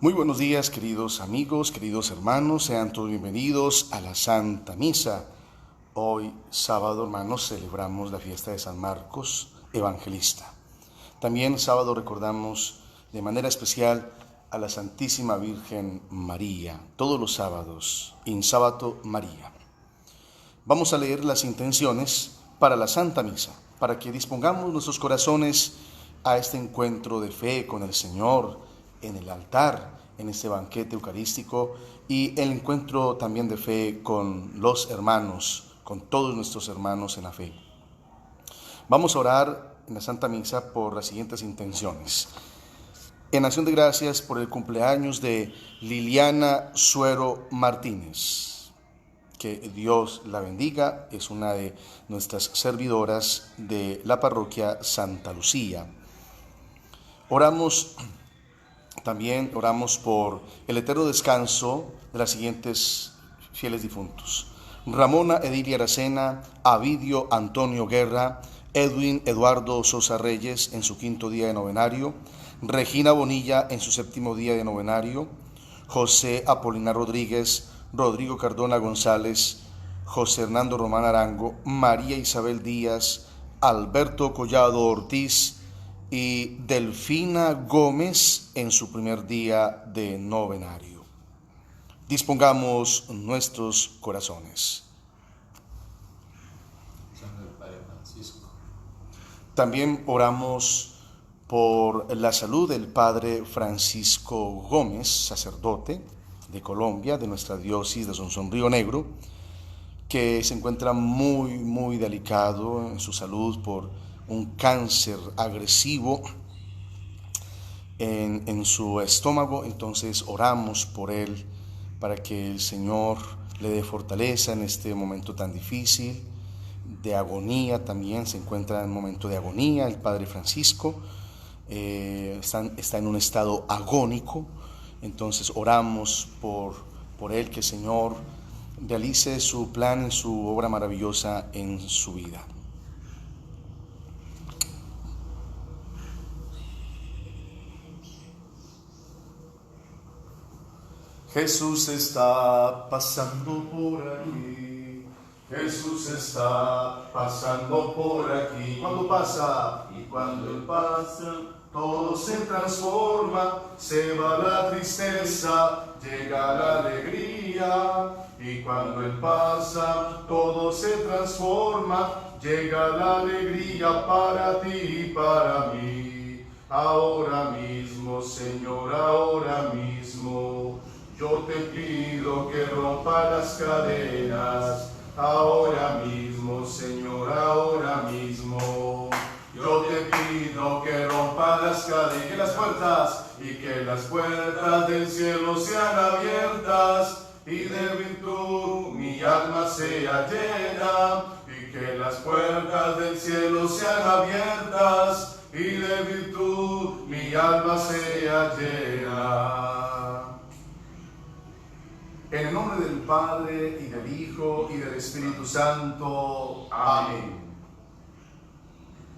Muy buenos días, queridos amigos, queridos hermanos, sean todos bienvenidos a la Santa Misa. Hoy, sábado, hermanos, celebramos la fiesta de San Marcos, Evangelista. También sábado recordamos de manera especial a la Santísima Virgen María, todos los sábados, in Sábato María. Vamos a leer las intenciones para la Santa Misa, para que dispongamos nuestros corazones a este encuentro de fe con el Señor, en el altar, en este banquete eucarístico, y el encuentro también de fe con los hermanos, con todos nuestros hermanos en la fe. Vamos a orar en la Santa Misa por las siguientes intenciones. En acción de gracias por el cumpleaños de Liliana Suero Martínez. Que Dios la bendiga, es una de nuestras servidoras de la parroquia Santa Lucía. También oramos por el eterno descanso de las siguientes fieles difuntos: Ramona Edilia Aracena, Avidio Antonio Guerra, Edwin Eduardo Sosa Reyes en su 5º día de novenario, Regina Bonilla en su 7º día de novenario, José Apolinar Rodríguez, Rodrigo Cardona González, José Hernando Román Arango, María Isabel Díaz, Alberto Collado Ortiz y Delfina Gómez en su primer día de novenario. Dispongamos nuestros corazones. También oramos por la salud del Padre Francisco Gómez, sacerdote de Colombia, de nuestra diócesis de Sonsón Río Negro, que se encuentra muy delicado en su salud por un cáncer agresivo en su estómago. Entonces oramos por él para que el Señor le dé fortaleza en este momento tan difícil, de agonía. También se encuentra en un momento de agonía el Padre Francisco, está en un estado agónico. Entonces oramos por él, que el Señor realice su plan, su obra maravillosa en su vida. Jesús está pasando por aquí, Jesús está pasando por aquí. Cuando pasa, y cuando Él pasa, todo se transforma, se va la tristeza, llega la alegría. Y cuando Él pasa, todo se transforma, llega la alegría para ti y para mí. Ahora mismo, Señor, ahora mismo, yo te pido que rompa las cadenas. Ahora mismo, Señor, ahora mismo, yo te pido que rompa las cadenas, y que las puertas del cielo sean abiertas, y de virtud mi alma sea llena, y que las puertas del cielo sean abiertas, y de virtud mi alma sea llena. En el nombre del Padre, y del Hijo, y del Espíritu Santo. Amén.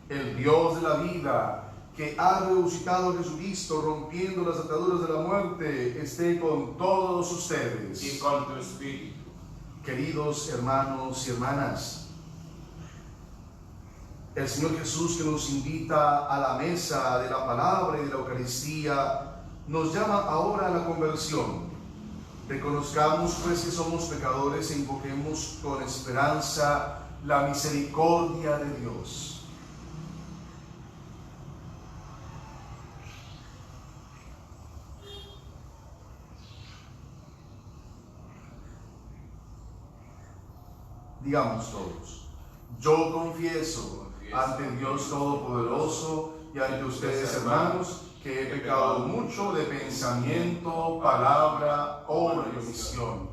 El Dios de la vida, que ha resucitado a Jesucristo, rompiendo las ataduras de la muerte, esté con todos ustedes. Y con tu espíritu. Queridos hermanos y hermanas, el Señor Jesús, que nos invita a la mesa de la palabra y de la Eucaristía, nos llama ahora a la conversión. Reconozcamos pues que somos pecadores e invoquemos con esperanza la misericordia de Dios. Digamos todos: yo confieso ante Dios Todopoderoso y ante ustedes, hermanos, que he pecado mucho de pensamiento, palabra, obra y omisión,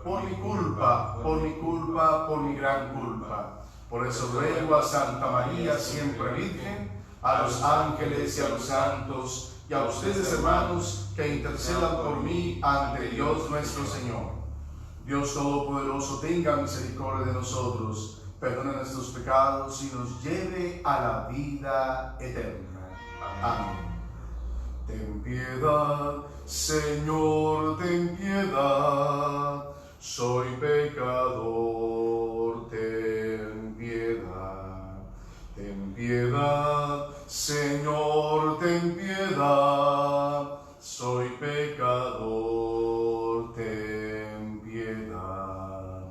por mi culpa, por mi gran culpa. Por eso ruego a Santa María, siempre Virgen, a los ángeles y a los santos, y a ustedes, hermanos, que intercedan por mí ante Dios nuestro Señor. Dios Todopoderoso tenga misericordia de nosotros, perdone nuestros pecados y nos lleve a la vida eterna. Amén. ten piedad, Señor, ten piedad, soy pecador, ten piedad. Ten piedad, Señor, ten piedad, soy pecador, ten piedad.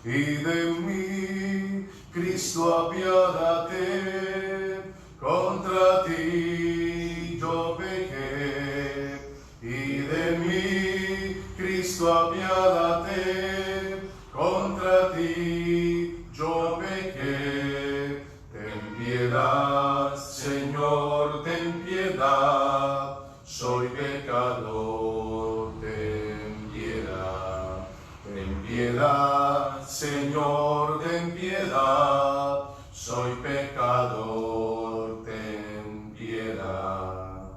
Y de mí, Cristo, apiádate, contra ti yo pequé. Y de mí, Cristo, apiádate, contra ti yo pequé. Ten piedad, Señor, ten piedad, soy pecador, ten piedad. Ten piedad, Señor, ten piedad, soy pecador, ten piedad.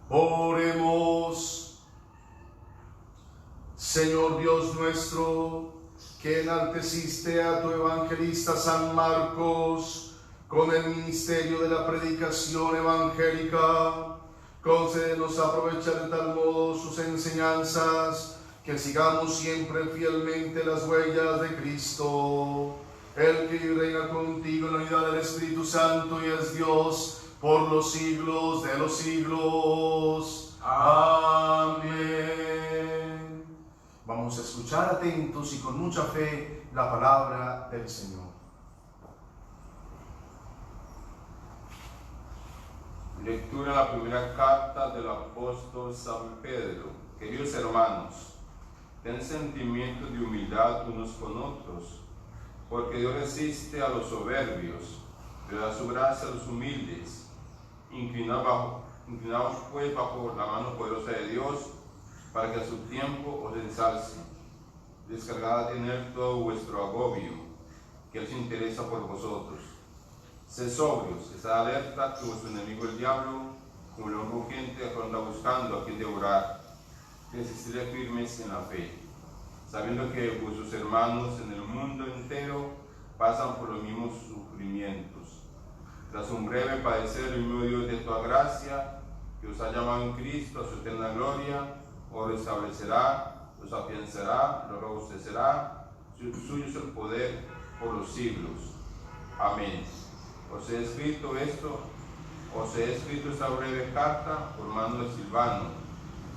Oremos. Señor Dios nuestro, que enalteciste a tu evangelista San Marcos con el ministerio de la predicación evangélica, concédenos aprovechar de tal modo sus enseñanzas, que sigamos siempre fielmente las huellas de Cristo, el que reina contigo en la unidad del Espíritu Santo y es Dios por los siglos de los siglos. Amén. Vamos a escuchar atentos y con mucha fe la palabra del Señor. Lectura de la primera carta del apóstol San Pedro. Queridos hermanos, ten sentimiento de humildad unos con otros, porque Dios resiste a los soberbios, pero da su gracia a los humildes. Inclinaos pues bajo la mano poderosa de Dios, para que a su tiempo os ensalce. Descargad en él todo vuestro agobio, que él se interesa por vosotros. Sed sobrios, estad alerta, que vuestro enemigo el diablo, como león rugiente, anda buscando a quien devorar. Resistid firmes en la fe, sabiendo que vuestros hermanos en el mundo entero pasan por los mismos sufrimientos. Tras un breve padecer, el mismo Dios de toda gracia, que os ha llamado en Cristo a su eterna gloria, os restablecerá, os afianzará, os robustecerá, suyo es el poder por los siglos. Amén. Os he escrito esta breve carta por mano de Silvano,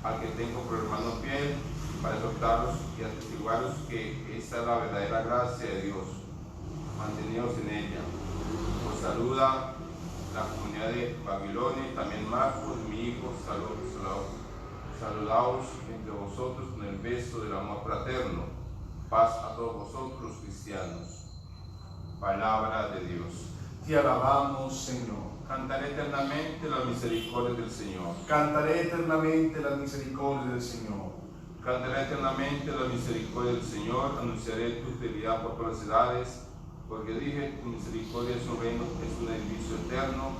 al que tengo por hermano fiel, para exhortaros y atestiguaros que esta es la verdadera gracia de Dios. Manteneos en ella. Os saluda la comunidad de Babilonia y también Marcos, mi hijo, saludaos entre vosotros con el beso del amor fraterno. Paz a todos vosotros los cristianos. Palabra de Dios. Te alabamos, Señor. Cantaré eternamente las misericordias del Señor. Cantaré eternamente las misericordias del Señor. Cantaré eternamente las misericordias del Señor. Anunciaré tu fidelidad por todas las edades, porque dije, tu misericordia es un reino, es un edificio eterno,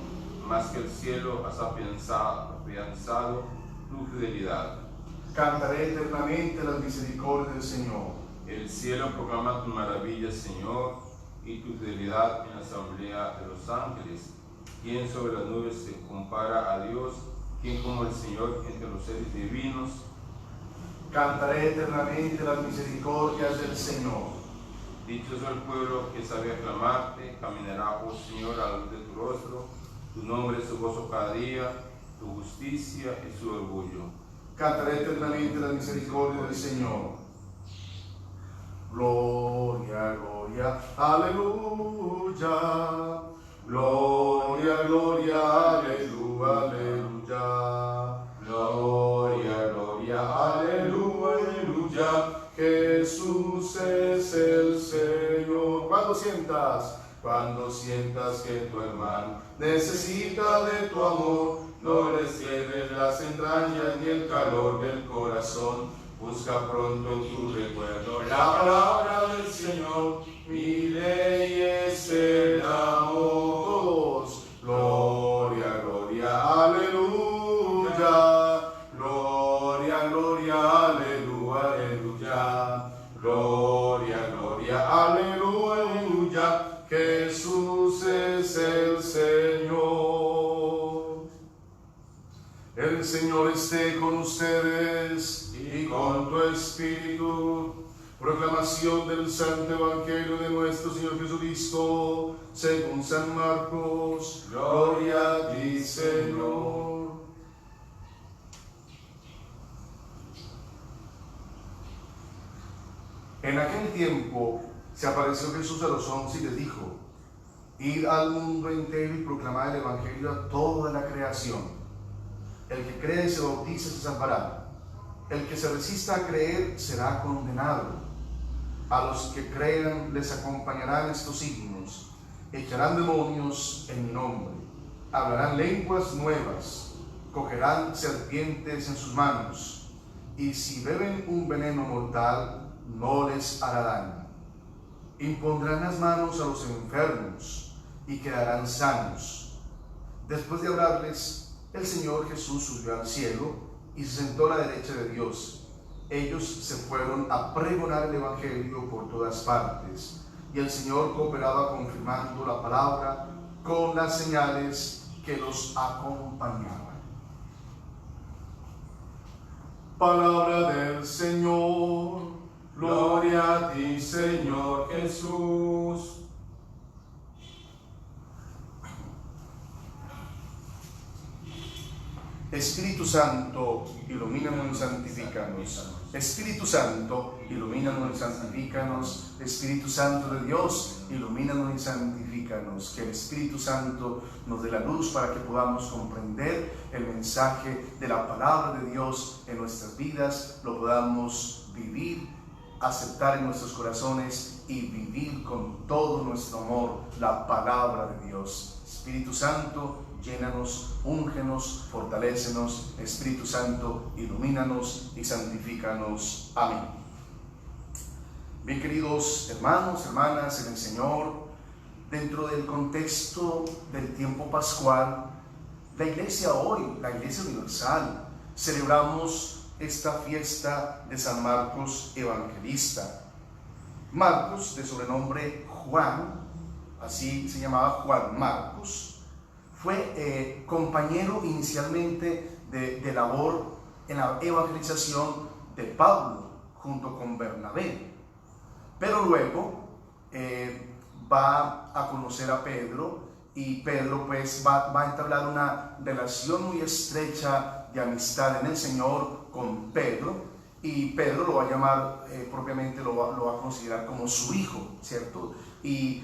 más que el cielo has afianzado tu fidelidad. Cantaré eternamente las misericordias del Señor. El cielo proclama tus maravillas, Señor, y tu fidelidad en la asamblea de los ángeles. ¿Quién sobre las nubes se compara a Dios? ¿Quién como el Señor entre los seres divinos? Cantaré eternamente las misericordias del Señor. Dichoso el pueblo que sabe aclamarte, caminará, oh Señor, a la luz de tu rostro. Tu nombre es su gozo cada día, tu justicia es su orgullo. Cantaré eternamente las misericordias del Señor. Gloria, gloria, aleluya. Gloria, gloria, aleluya, aleluya. Gloria, gloria, aleluya, aleluya. Jesús es el Señor. Cuando sientas que tu hermano necesita de tu amor, no le cierres las entrañas ni el calor del corazón. Busca pronto en tu recuerdo la palabra del Señor. Mi ley es el amor. Todos. Gloria, gloria, aleluya. Gloria, gloria, aleluya, aleluya. Gloria, gloria, aleluya, aleluya. Jesús es el Señor. El Señor esté con ustedes y con tu espíritu. Proclamación del Santo Evangelio de nuestro Señor Jesucristo, según San Marcos. Gloria a ti, Señor. En aquel tiempo se apareció Jesús a los 11 y les dijo: id al mundo entero y proclamad el Evangelio a toda la creación. El que cree y se bautice se salvará. El que se resista a creer será condenado. A los que crean les acompañarán estos signos: echarán demonios en mi nombre, hablarán lenguas nuevas, cogerán serpientes en sus manos, y si beben un veneno mortal no les hará daño. Impondrán las manos a los enfermos y quedarán sanos. Después de hablarles, el Señor Jesús subió al cielo y se sentó a la derecha de Dios. Ellos se fueron a pregonar el Evangelio por todas partes, y el Señor cooperaba confirmando la palabra con las señales que los acompañaban. Palabra del Señor. Gloria a ti, Señor Jesús. Espíritu Santo, ilumínanos y santifícanos. Espíritu Santo, ilumínanos y santifícanos. Espíritu Santo de Dios, ilumínanos y santifícanos. Que el Espíritu Santo nos dé la luz para que podamos comprender el mensaje de la palabra de Dios en nuestras vidas, lo podamos vivir, aceptar en nuestros corazones y vivir con todo nuestro amor la palabra de Dios. Espíritu Santo, llénanos, úngenos, fortalécenos. Espíritu Santo, ilumínanos y santifícanos. Amén. Bien, queridos hermanos, hermanas en el Señor, dentro del contexto del tiempo pascual, la Iglesia hoy, la Iglesia Universal, celebramos esta fiesta de San Marcos Evangelista. Marcos, de sobrenombre Juan, así se llamaba Juan Marcos, fue compañero inicialmente de labor en la evangelización de Pablo junto con Bernabé, pero luego va a conocer a Pedro, y Pedro pues va a entablar una relación muy estrecha de amistad en el Señor con Pedro, y Pedro lo va a llamar propiamente, lo va a considerar como su hijo, ¿cierto? Y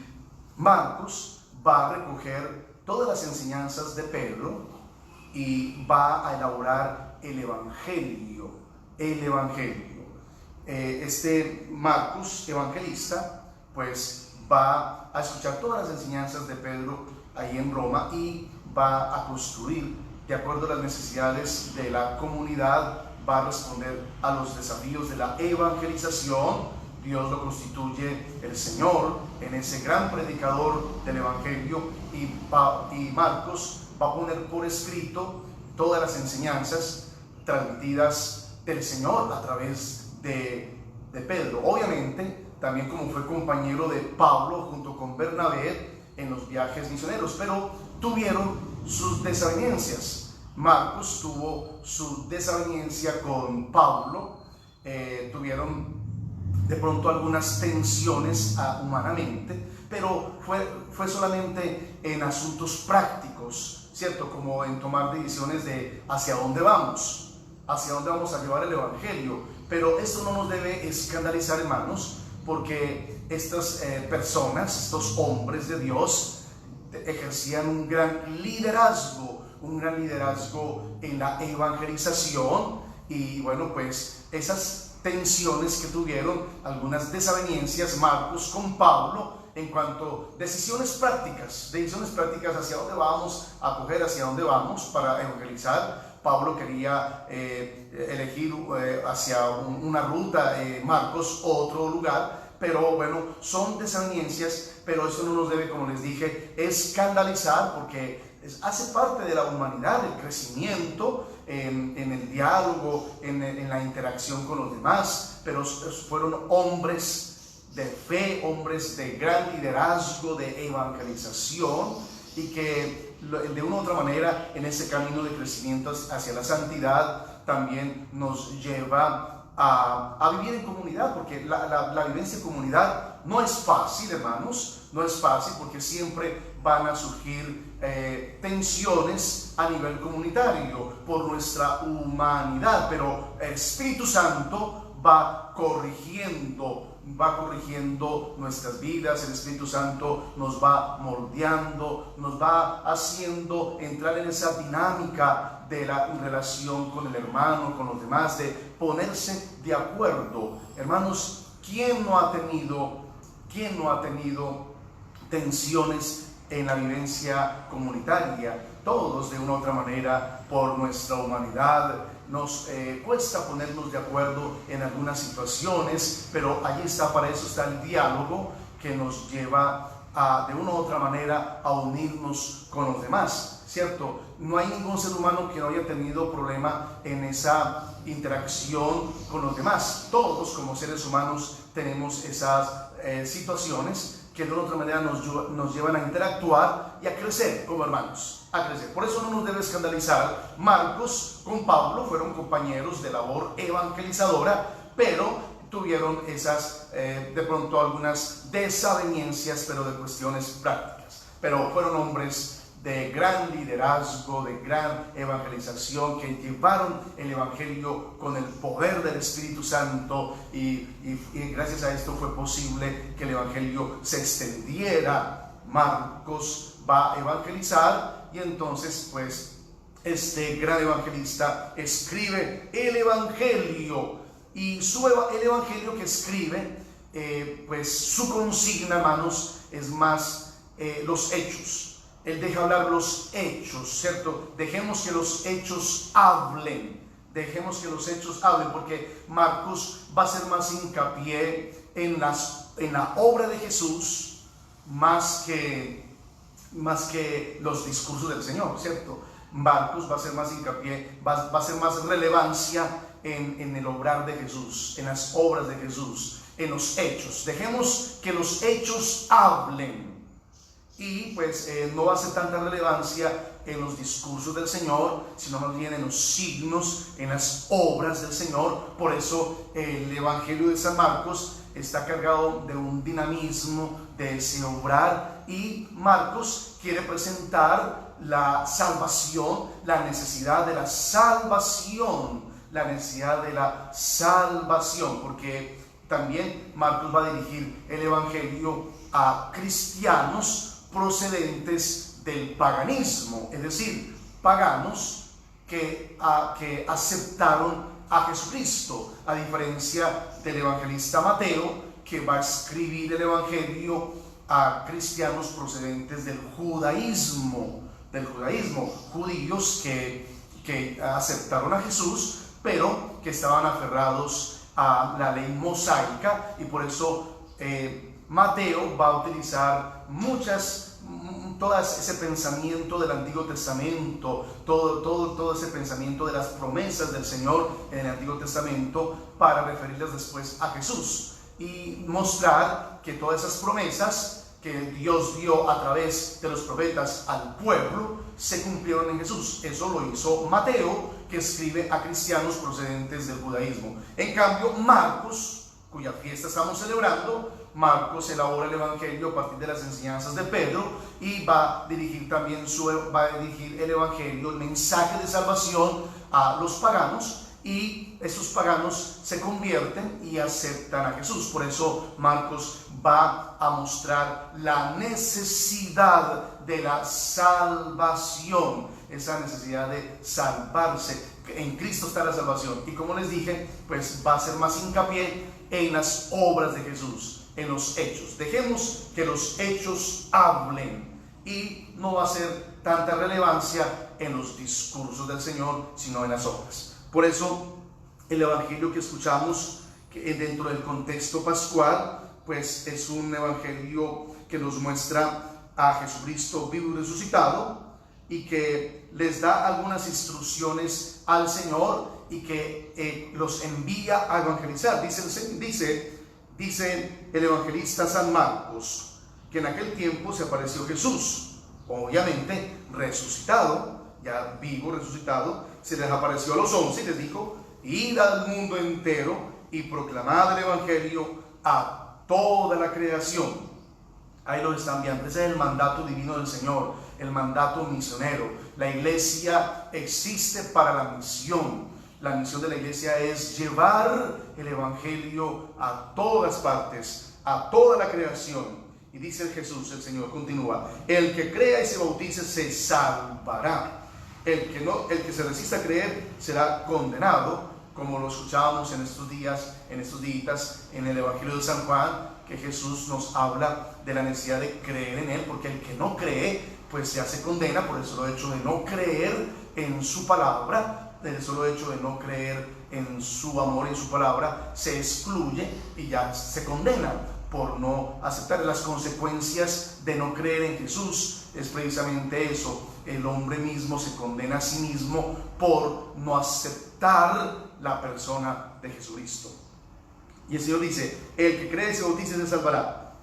Marcos va a recoger todas las enseñanzas de Pedro y va a elaborar el Evangelio. Este Marcos evangelista pues va a escuchar todas las enseñanzas de Pedro ahí en Roma y va a construir de acuerdo a las necesidades de la comunidad, va a responder a los desafíos de la evangelización. Dios lo constituye el Señor en ese gran predicador del Evangelio, y Marcos va a poner por escrito todas las enseñanzas transmitidas del Señor a través de Pedro. Obviamente, también como fue compañero de Pablo junto con Bernabé en los viajes misioneros, pero tuvieron sus desavenencias. Marcos tuvo su desavenencia con Pablo, tuvieron de pronto algunas tensiones humanamente, pero fue solamente en asuntos prácticos, ¿cierto? Como en tomar decisiones de hacia dónde vamos a llevar el Evangelio. Pero esto no nos debe escandalizar, hermanos, porque estas personas, estos hombres de Dios, ejercían un gran liderazgo en la evangelización. Y bueno, pues esas tensiones que tuvieron, algunas desavenencias Marcos con Pablo en cuanto a decisiones prácticas hacia dónde vamos a coger, hacia dónde vamos para evangelizar. Pablo quería elegir hacia una ruta, Marcos otro lugar, pero bueno, son desavenencias, pero eso no nos debe, como les dije, escandalizar, porque hace parte de la humanidad, el crecimiento en el diálogo, en la interacción con los demás. Pero fueron hombres de fe, hombres de gran liderazgo, de evangelización, y que de una u otra manera en ese camino de crecimiento hacia la santidad también nos lleva a vivir en comunidad, porque la vivencia en comunidad no es fácil, hermanos, no es fácil, porque siempre van a surgir tensiones a nivel comunitario por nuestra humanidad, pero el Espíritu Santo va corrigiendo nuestras vidas. El Espíritu Santo nos va moldeando, nos va haciendo entrar en esa dinámica de la relación con el hermano, con los demás, de ponerse de acuerdo. Hermanos, ¿quién no ha tenido tensiones en la vivencia comunitaria? Todos, de una u otra manera, por nuestra humanidad, nos cuesta ponernos de acuerdo en algunas situaciones, pero allí está, para eso está el diálogo, que nos lleva de una u otra manera a unirnos con los demás, ¿cierto? No hay ningún ser humano que no haya tenido problema en esa interacción con los demás. Todos como seres humanos tenemos esas situaciones que de una u otra manera nos llevan a interactuar y a crecer como hermanos, a crecer. Por eso no nos debe escandalizar. Marcos con Pablo fueron compañeros de labor evangelizadora, pero tuvieron esas, de pronto algunas desavenencias, pero de cuestiones prácticas. Pero fueron hombres de gran liderazgo, de gran evangelización, que llevaron el evangelio con el poder del Espíritu Santo, y gracias a esto fue posible que el evangelio se extendiera. Marcos va a evangelizar, y entonces pues este gran evangelista escribe el evangelio, y el evangelio que escribe, pues su consigna, hermanos, es más los hechos. Él deja hablar los hechos, ¿cierto? Dejemos que los hechos hablen. Dejemos que los hechos hablen, porque Marcos va a hacer más hincapié en la obra de Jesús, más que los discursos del Señor, ¿cierto? Marcos va a hacer más hincapié, va a hacer más relevancia en el obrar de Jesús, en las obras de Jesús, en los hechos. Dejemos que los hechos hablen. Y pues no va a hacer tanta relevancia en los discursos del Señor, sino más bien en los signos, en las obras del Señor. Por eso el Evangelio de San Marcos está cargado de un dinamismo, de ese obrar, y Marcos quiere presentar la salvación, la necesidad de la salvación, porque también Marcos va a dirigir el Evangelio a cristianos procedentes del paganismo, es decir, paganos que aceptaron a Jesucristo, a diferencia del evangelista Mateo, que va a escribir el evangelio a cristianos procedentes del judaísmo, judíos que aceptaron a Jesús, pero que estaban aferrados a la ley mosaica, y por eso Mateo va a utilizar todo ese pensamiento del Antiguo Testamento, todo ese pensamiento de las promesas del Señor en el Antiguo Testamento, para referirlas después a Jesús y mostrar que todas esas promesas que Dios dio a través de los profetas al pueblo se cumplieron en Jesús. Eso lo hizo Mateo, que escribe a cristianos procedentes del judaísmo. En cambio, Marcos, cuya fiesta estamos celebrando, Marcos elabora el evangelio a partir de las enseñanzas de Pedro, y va a dirigir el evangelio, el mensaje de salvación, a los paganos, y esos paganos se convierten y aceptan a Jesús. Por eso Marcos va a mostrar la necesidad de la salvación, esa necesidad de salvarse. En Cristo está la salvación, y como les dije, pues va a hacer más hincapié en las obras de Jesús, en los hechos. Dejemos que los hechos hablen, y no va a ser tanta relevancia en los discursos del Señor, sino en las obras. Por eso el evangelio que escuchamos, que dentro del contexto pascual, pues es un evangelio que nos muestra a Jesucristo vivo y resucitado, y que les da algunas instrucciones al Señor, y que los envía a evangelizar. Dice el evangelista San Marcos que en aquel tiempo se apareció Jesús obviamente resucitado, ya vivo, resucitado, se les apareció a los 11 y les dijo: id al mundo entero y proclamad el evangelio a toda la creación. Ahí lo están viendo. Ese es el mandato divino del Señor, el mandato misionero. La iglesia existe para la misión. La misión de la iglesia es llevar el evangelio a todas partes, a toda la creación. Y dice Jesús, el Señor continúa: el que crea y se bautice se salvará. El que se resista a creer será condenado, como lo escuchábamos en estos días en el Evangelio de San Juan, que Jesús nos habla de la necesidad de creer en Él, porque el que no cree, pues se hace condena por el solo hecho de no creer en su palabra, el solo hecho de no creer en su amor y en su palabra, se excluye y ya se condena por no aceptar. Las consecuencias de no creer en Jesús es precisamente eso. El hombre mismo se condena a sí mismo por no aceptar la persona de Jesucristo. Y el Señor dice: el que cree y se bautice se salvará.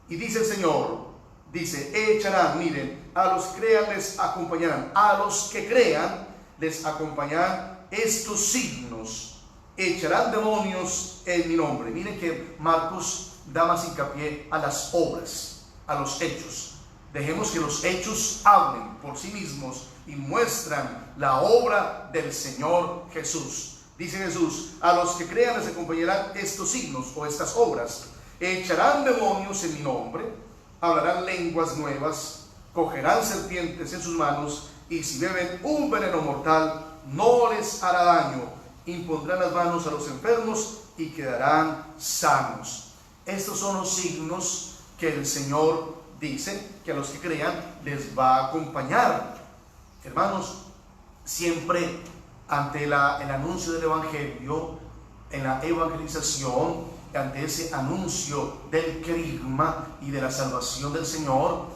Y dice el Señor, echarán, miren, a los que crean les acompañarán, a los que crean les acompañarán estos signos: echarán demonios en mi nombre. Miren que Marcos da más hincapié a las obras, a los hechos. Dejemos que los hechos hablen por sí mismos y muestran la obra del Señor Jesús. Dice Jesús: a los que crean les acompañarán estos signos o estas obras: echarán demonios en mi nombre, hablarán lenguas nuevas, cogerán serpientes en sus manos, y si beben un veneno mortal no les hará daño, impondrán las manos a los enfermos y quedarán sanos. Estos son los signos que el Señor dice que a los que crean les va a acompañar. Hermanos, siempre ante el anuncio del evangelio, en la evangelización, ante ese anuncio del querigma y de la salvación del Señor,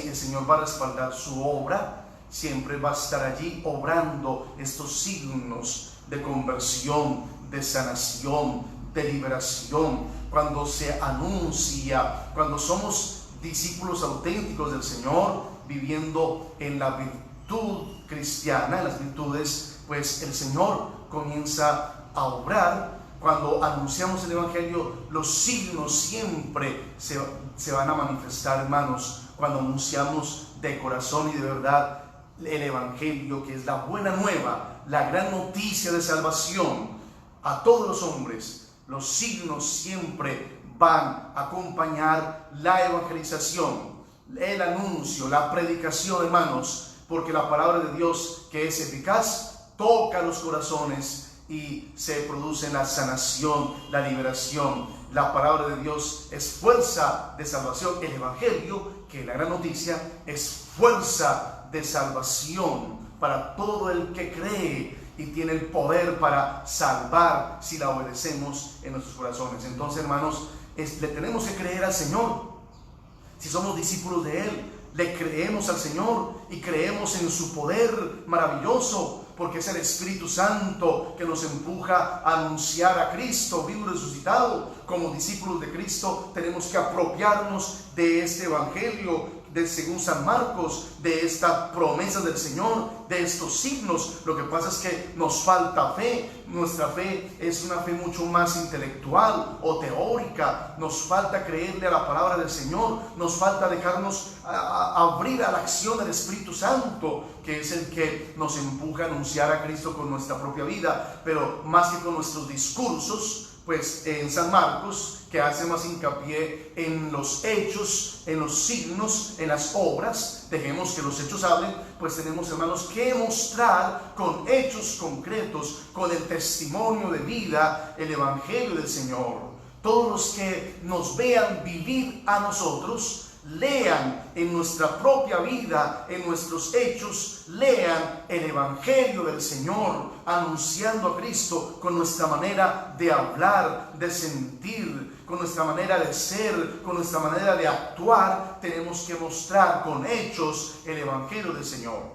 el Señor va a respaldar su obra, siempre va a estar allí obrando estos signos de conversión, de sanación, de liberación. Cuando se anuncia, cuando somos discípulos auténticos del Señor, viviendo en la virtud cristiana, en las virtudes, pues el Señor comienza a obrar. Cuando anunciamos el evangelio, los signos siempre se van a manifestar, hermanos. Cuando anunciamos de corazón y de verdad el evangelio, que es la buena nueva, la gran noticia de salvación a todos los hombres, los signos siempre van a acompañar la evangelización, el anuncio, la predicación, hermanos, porque la palabra de Dios, que es eficaz, toca los corazones y se produce la sanación, la liberación. La palabra de Dios es fuerza de salvación. El evangelio, que es la gran noticia, es fuerza de salvación para todo el que cree, y tiene el poder para salvar si la obedecemos en nuestros corazones. Entonces, hermanos, le tenemos que creer al Señor. Si somos discípulos de Él, le creemos al Señor y creemos en su poder maravilloso, porque es el Espíritu Santo que nos empuja a anunciar a Cristo vivo y resucitado. Como discípulos de Cristo tenemos que apropiarnos de este evangelio, según San Marcos, de esta promesa del Señor, de estos signos. Lo que pasa es que nos falta fe. Nuestra fe es una fe mucho más intelectual o teórica. Nos falta creerle a la palabra del Señor. Nos falta dejarnos abrir a la acción del Espíritu Santo, que es el que nos empuja a anunciar a Cristo con nuestra propia vida, pero más que con nuestros discursos. Pues en San Marcos, que hace más hincapié en los hechos, en los signos, en las obras, dejemos que los hechos hablen, pues tenemos, hermanos, que mostrar con hechos concretos, con el testimonio de vida, el evangelio del Señor. Todos los que nos vean vivir a nosotros, lean en nuestra propia vida, en nuestros hechos, lean el evangelio del Señor, anunciando a Cristo con nuestra manera de hablar, de sentir, con nuestra manera de ser, con nuestra manera de actuar. Tenemos que mostrar con hechos el evangelio del Señor.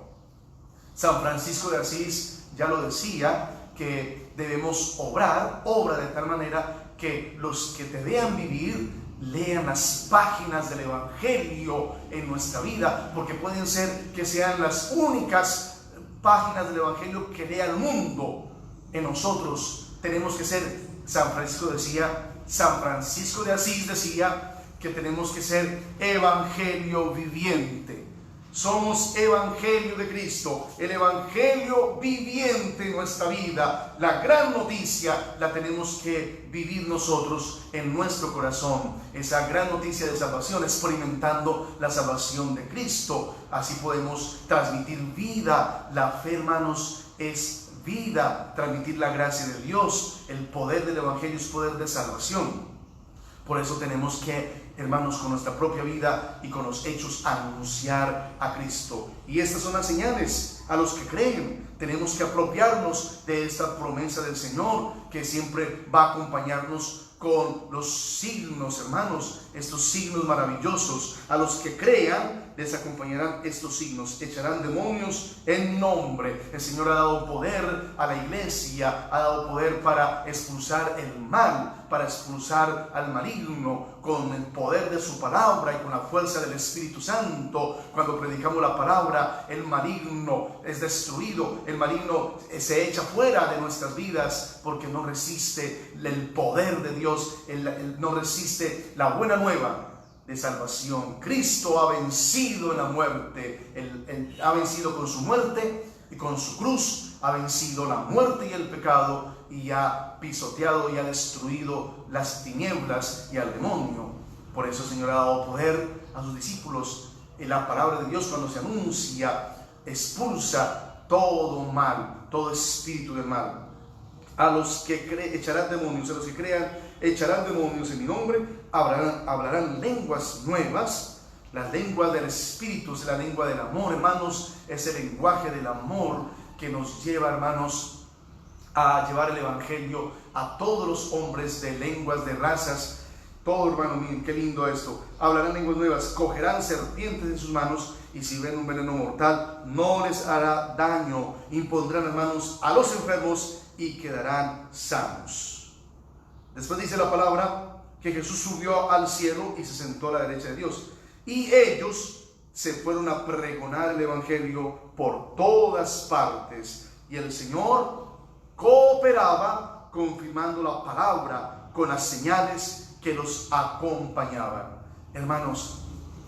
San Francisco de Asís ya lo decía, que debemos obra de tal manera que los que te vean vivir lean las páginas del Evangelio en nuestra vida, porque pueden ser que sean las únicas páginas del Evangelio que lea el mundo. En nosotros tenemos que ser, San Francisco de Asís decía que tenemos que ser evangelio viviente. Somos evangelio de Cristo, el evangelio viviente en nuestra vida. La gran noticia la tenemos que vivir nosotros en nuestro corazón. Esa gran noticia de salvación, experimentando la salvación de Cristo. Así podemos transmitir vida. La fe, hermanos, es vida. Transmitir la gracia de Dios. El poder del evangelio es poder de salvación. Por eso tenemos que, hermanos, con nuestra propia vida y con los hechos, anunciar a Cristo. Y estas son las señales a los que creen. Tenemos que apropiarnos de esta promesa del Señor, que siempre va a acompañarnos con los signos, hermanos, estos signos maravillosos. A los que crean les acompañarán estos signos: echarán demonios en nombre. El Señor ha dado poder a la iglesia, ha dado poder para expulsar el mal, para expulsar al maligno, con el poder de su palabra y con la fuerza del Espíritu Santo. Cuando predicamos la palabra, el maligno es destruido, el maligno se echa fuera de nuestras vidas, porque no resiste el poder de Dios, no resiste la buena nueva de salvación. Cristo ha vencido en la muerte, Él ha vencido con su muerte y con su cruz, ha vencido la muerte y el pecado, y ha pisoteado y ha destruido las tinieblas y al demonio. Por eso el Señor ha dado poder a sus discípulos. En la palabra de Dios, cuando se anuncia, expulsa todo mal, todo espíritu del mal. A los que echarán demonios, a los que crean, echarán demonios en mi nombre, hablarán lenguas nuevas. Las lenguas del Espíritu es la lengua del amor, hermanos, es el lenguaje del amor que nos lleva, hermanos, a llevar el Evangelio a todos los hombres de lenguas, de razas. Todo, hermano, miren qué lindo esto. Hablarán lenguas nuevas, cogerán serpientes en sus manos, y si ven un veneno mortal no les hará daño. Impondrán, hermanos, a los enfermos y quedarán sanos. Después dice la palabra que Jesús subió al cielo y se sentó a la derecha de Dios, y ellos se fueron a pregonar el Evangelio por todas partes, y el Señor cooperaba, confirmando la palabra con las señales que los acompañaban. Hermanos,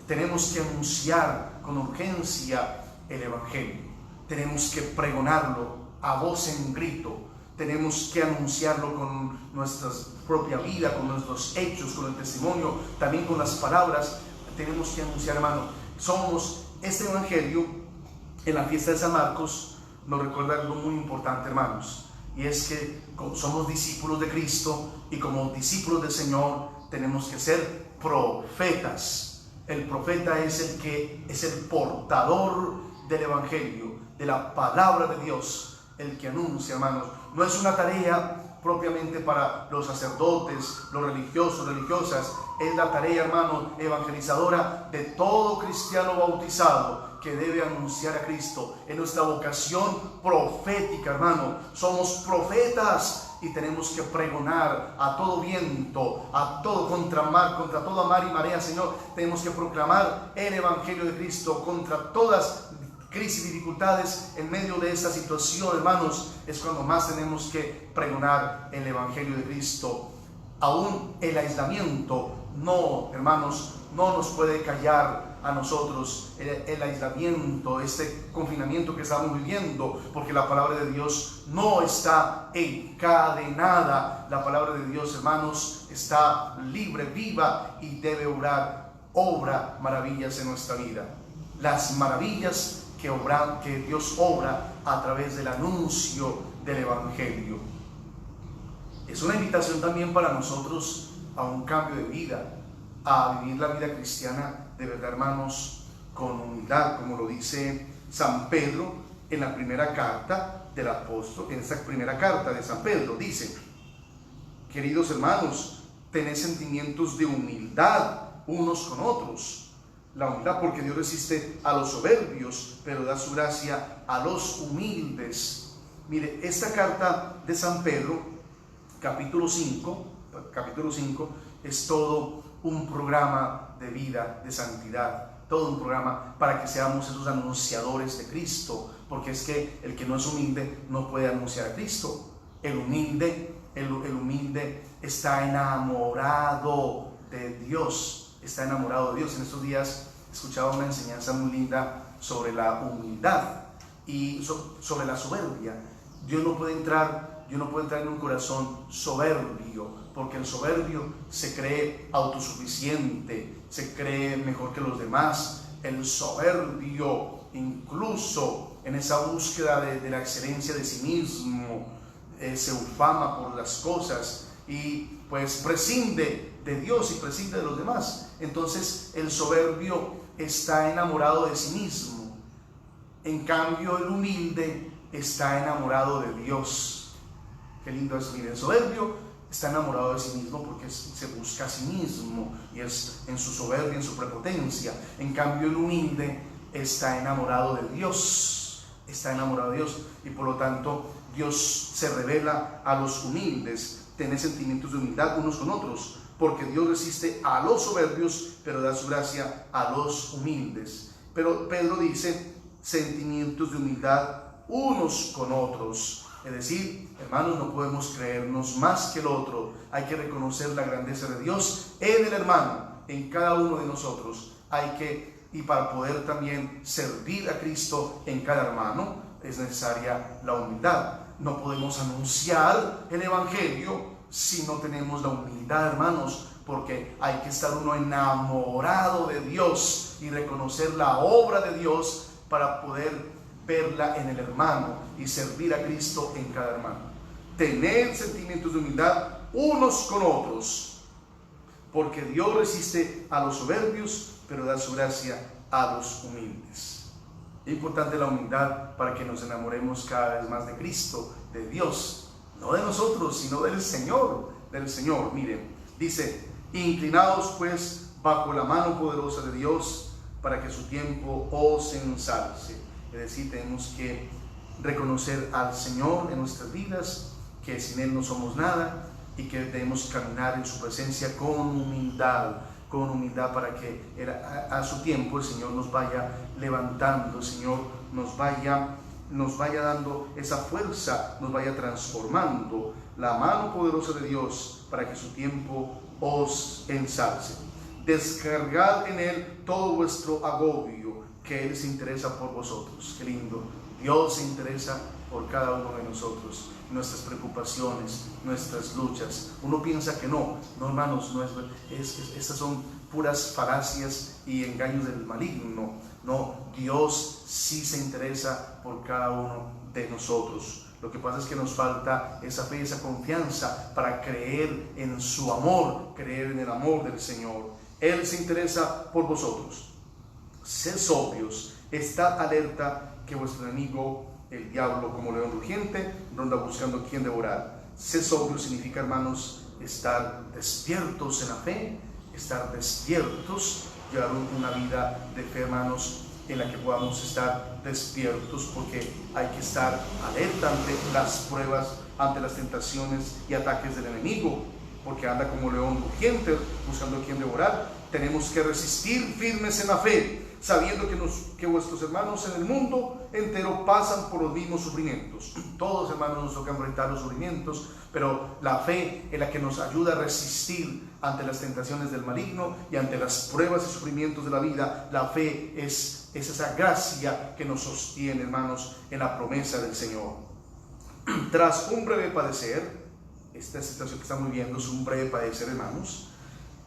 tenemos que anunciar con urgencia el Evangelio. Tenemos que pregonarlo a voz en grito. Tenemos que anunciarlo con nuestra propia vida, con nuestros hechos, con el testimonio, también con las palabras. Tenemos que anunciar, hermano. Somos este Evangelio. En la fiesta de San Marcos nos recuerda algo muy importante, hermanos. Y es que somos discípulos de Cristo, y como discípulos del Señor tenemos que ser profetas. El profeta es el que es el portador del Evangelio, de la palabra de Dios, el que anuncia, hermanos. No es una tarea propiamente para los sacerdotes, los religiosos, religiosas. Es la tarea, hermano, evangelizadora de todo cristiano bautizado, que debe anunciar a Cristo. En nuestra vocación profética, hermano, somos profetas, y tenemos que pregonar a todo viento, a todo contra toda mar y marea, Señor. Tenemos que proclamar el Evangelio de Cristo contra todas crisis y dificultades. En medio de esta situación, hermanos, es cuando más tenemos que pregonar el Evangelio de Cristo. Aún el aislamiento, no, hermanos, no nos puede callar a nosotros el aislamiento, este confinamiento que estamos viviendo, porque la palabra de Dios no está encadenada. La palabra de Dios, hermanos, está libre, viva, y debe obra maravillas en nuestra vida. Las maravillas que Dios obra a través del anuncio del Evangelio. Es una invitación también para nosotros a un cambio de vida, a vivir la vida cristiana de verdad, hermanos, con humildad, como lo dice San Pedro en la primera carta del apóstol. En esta primera carta de San Pedro dice: queridos hermanos, tened sentimientos de humildad unos con otros. La humildad, porque Dios resiste a los soberbios, pero da su gracia a los humildes. Mire, esta carta de San Pedro, capítulo 5, es todo un programa de vida, de santidad, todo un programa para que seamos esos anunciadores de Cristo, porque es que el que no es humilde no puede anunciar a Cristo. El humilde está enamorado de Dios, está enamorado de Dios. En estos días escuchaba una enseñanza muy linda sobre la humildad y sobre la soberbia. Dios no puede entrar en un corazón soberbio, porque el soberbio se cree autosuficiente, se cree mejor que los demás. El soberbio, incluso en esa búsqueda de la excelencia de sí mismo, se ufama por las cosas y pues prescinde de Dios y prescinde de los demás. Entonces el soberbio está enamorado de sí mismo. En cambio el humilde está enamorado de Dios. Qué lindo es. Miren, el soberbio está enamorado de sí mismo porque se busca a sí mismo y es en su soberbia, en su prepotencia. En cambio el humilde está enamorado de Dios, está enamorado de Dios, y por lo tanto Dios se revela a los humildes. Tener sentimientos de humildad unos con otros, porque Dios resiste a los soberbios, pero da su gracia a los humildes. Pero Pedro dice sentimientos de humildad unos con otros. Es decir, hermanos, no podemos creernos más que el otro. Hay que reconocer la grandeza de Dios en el hermano, en cada uno de nosotros. Y para poder también servir a Cristo en cada hermano, es necesaria la humildad. No podemos anunciar el Evangelio si no tenemos la humildad, hermanos, porque hay que estar uno enamorado de Dios y reconocer la obra de Dios para poder verla en el hermano y servir a Cristo en cada hermano. Tener sentimientos de humildad unos con otros, porque Dios resiste a los soberbios, pero da su gracia a los humildes. Es importante la humildad para que nos enamoremos cada vez más de Cristo, de Dios, no de nosotros, sino del Señor, Miren, dice: inclinaos pues bajo la mano poderosa de Dios, para que su tiempo os ensalce. Es decir, tenemos que reconocer al Señor en nuestras vidas, que sin Él no somos nada, y que debemos caminar en su presencia con humildad, para que a su tiempo el Señor nos vaya levantando, el Señor nos vaya dando esa fuerza, nos vaya transformando. La mano poderosa de Dios, para que su tiempo os ensalce. Descargad en Él todo vuestro agobio, que Él se interesa por vosotros. Qué lindo. Dios se interesa por cada uno de nosotros, nuestras preocupaciones, nuestras luchas. Uno piensa que no, hermanos, estas son puras falacias y engaños del maligno. No, Dios sí se interesa por cada uno de nosotros. Lo que pasa es que nos falta esa fe, esa confianza para creer en su amor, creer en el amor del Señor. Él se interesa por vosotros. Sed sobrios, estad alerta, que vuestro enemigo, el diablo, como león rugiente, ronda buscando quien devorar. Sed sobrios significa, hermanos, estar despiertos en la fe, estar despiertos, llevar una vida de fe, hermanos, en la que podamos estar despiertos, porque hay que estar alerta ante las pruebas, ante las tentaciones y ataques del enemigo, porque anda como león rugiente buscando a quien devorar. Tenemos que resistir firmes en la fe, sabiendo que vuestros hermanos en el mundo entero pasan por los mismos sufrimientos. Todos, hermanos, nos toca enfrentar los sufrimientos, pero la fe es la que nos ayuda a resistir ante las tentaciones del maligno y ante las pruebas y sufrimientos de la vida. La fe es esa gracia que nos sostiene, hermanos, en la promesa del Señor. Tras un breve padecer, esta situación que estamos viviendo es un breve padecer, hermanos,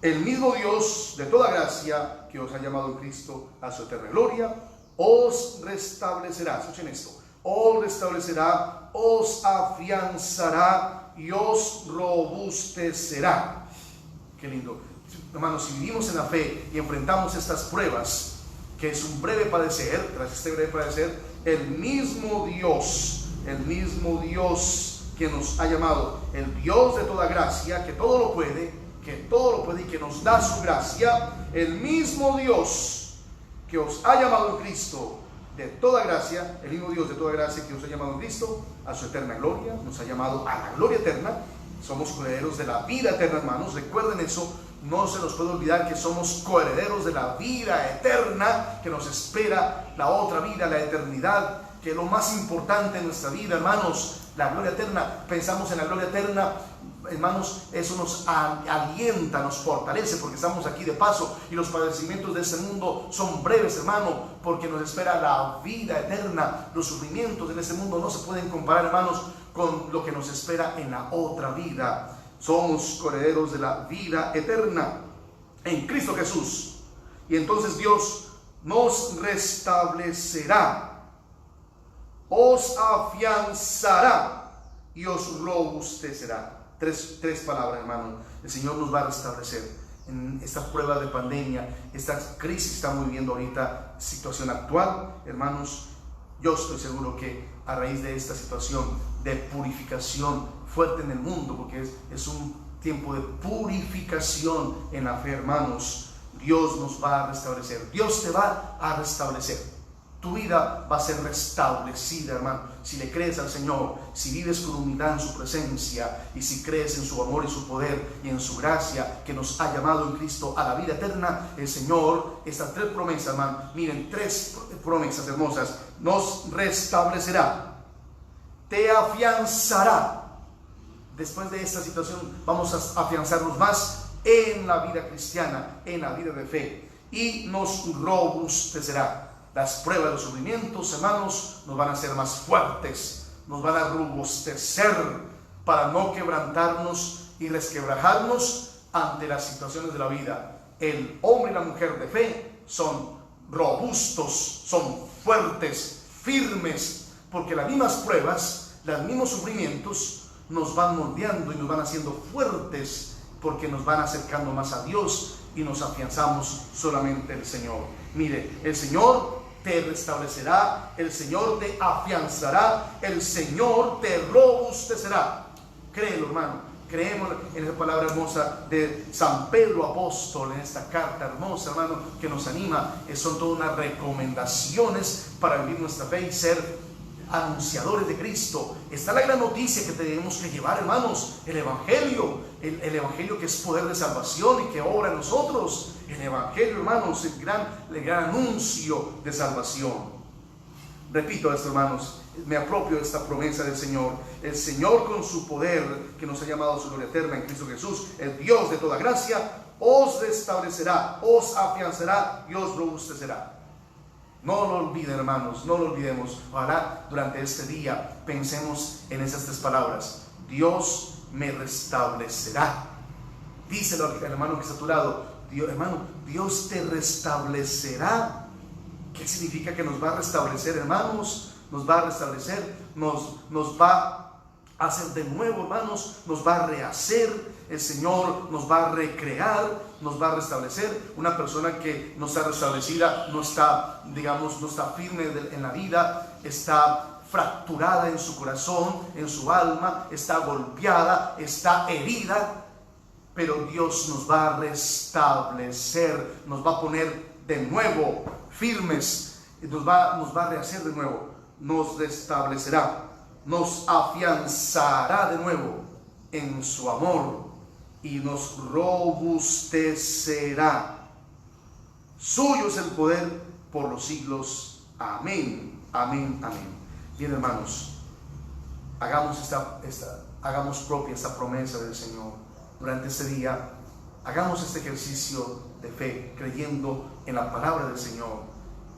el mismo Dios de toda gracia, que os ha llamado en Cristo a su eterna gloria, os restablecerá. Escuchen esto: os restablecerá, os afianzará y os robustecerá. Qué lindo. Hermanos, si vivimos en la fe y enfrentamos estas pruebas, que es un breve padecer, tras este breve padecer, el mismo Dios que nos ha llamado, el Dios de toda gracia, que todo lo puede y que nos da su gracia, el mismo Dios que os ha llamado en Cristo de toda gracia, el mismo Dios de toda gracia que os ha llamado en Cristo a su eterna gloria, nos ha llamado a la gloria eterna. Somos herederos de la vida eterna, hermanos, recuerden eso. no se nos puede olvidar que somos coherederos de la vida eterna que nos espera, la otra vida, la eternidad, que es lo más importante en nuestra vida, hermanos, la gloria eterna. Pensamos en la gloria eterna, hermanos, eso nos alienta, nos fortalece, porque estamos aquí de paso y los padecimientos de este mundo son breves, hermano, porque nos espera la vida eterna. Los sufrimientos en este mundo no se pueden comparar, hermanos, con lo que nos espera en la otra vida. Somos coherederos de la vida eterna en Cristo Jesús. Y entonces Dios nos restablecerá, os afianzará y os robustecerá. Tres palabras, hermano. El Señor nos va a restablecer en esta prueba de pandemia, esta crisis que estamos viviendo ahorita, situación actual, hermanos. Yo estoy seguro que a raíz de esta situación de purificación fuerte en el mundo, porque es un tiempo de purificación en la fe, hermanos, Dios nos va a restablecer. Dios te va a restablecer. Tu vida va a ser restablecida, hermano, si le crees al Señor, si vives con humildad en su presencia y si crees en su amor y su poder y en su gracia que nos ha llamado en Cristo a la vida eterna. El Señor, estas tres promesas, hermano, miren, tres promesas hermosas. Nos restablecerá, te afianzará. Después de esta situación vamos a afianzarnos más en la vida cristiana, en la vida de fe, y nos robustecerá. Las pruebas, los sufrimientos, hermanos, nos van a hacer más fuertes, nos van a robustecer para no quebrantarnos y resquebrajarnos ante las situaciones de la vida. El hombre y la mujer de fe son robustos, son fuertes, firmes, porque las mismas pruebas, los mismos sufrimientos nos van moldeando y nos van haciendo fuertes, porque nos van acercando más a Dios y nos afianzamos solamente en el Señor. Mire, el Señor te restablecerá, el Señor te afianzará, el Señor te robustecerá. Créelo, hermano, creemos en esa palabra hermosa de San Pedro apóstol, en esta carta hermosa, hermano, que nos anima. Son todas unas recomendaciones para vivir nuestra fe y ser anunciadores de Cristo. Está la gran noticia que tenemos que llevar, hermanos, el Evangelio, el Evangelio que es poder de salvación y que obra en nosotros. El Evangelio, hermanos, el gran anuncio de salvación. Repito esto, hermanos, me apropio de esta promesa del Señor. El Señor, con su poder que nos ha llamado a su gloria eterna en Cristo Jesús, el Dios de toda gracia, os restablecerá, os afianzará y os robustecerá. No lo olviden, hermanos, no lo olvidemos. Ojalá durante este día pensemos en esas tres palabras. Dios me restablecerá. Díselo al hermano que está a tu lado. Dios, hermano, Dios te restablecerá. ¿Qué significa que nos va a restablecer, hermanos? Nos va a restablecer, nos va a hacer de nuevo, hermanos, nos va a rehacer. El Señor nos va a recrear, nos va a restablecer. Una persona que no está restablecida, no está, digamos, no está firme en la vida, está fracturada en su corazón, en su alma, está golpeada, está herida. Pero Dios nos va a restablecer, nos va a poner de nuevo firmes, nos va a rehacer de nuevo, nos restablecerá, nos afianzará de nuevo en su amor y nos robustecerá. Suyo es el poder por los siglos. Amén, amén, amén. Bien, hermanos, hagamos propia esta promesa del Señor. Durante este día, hagamos este ejercicio de fe, creyendo en la palabra del Señor.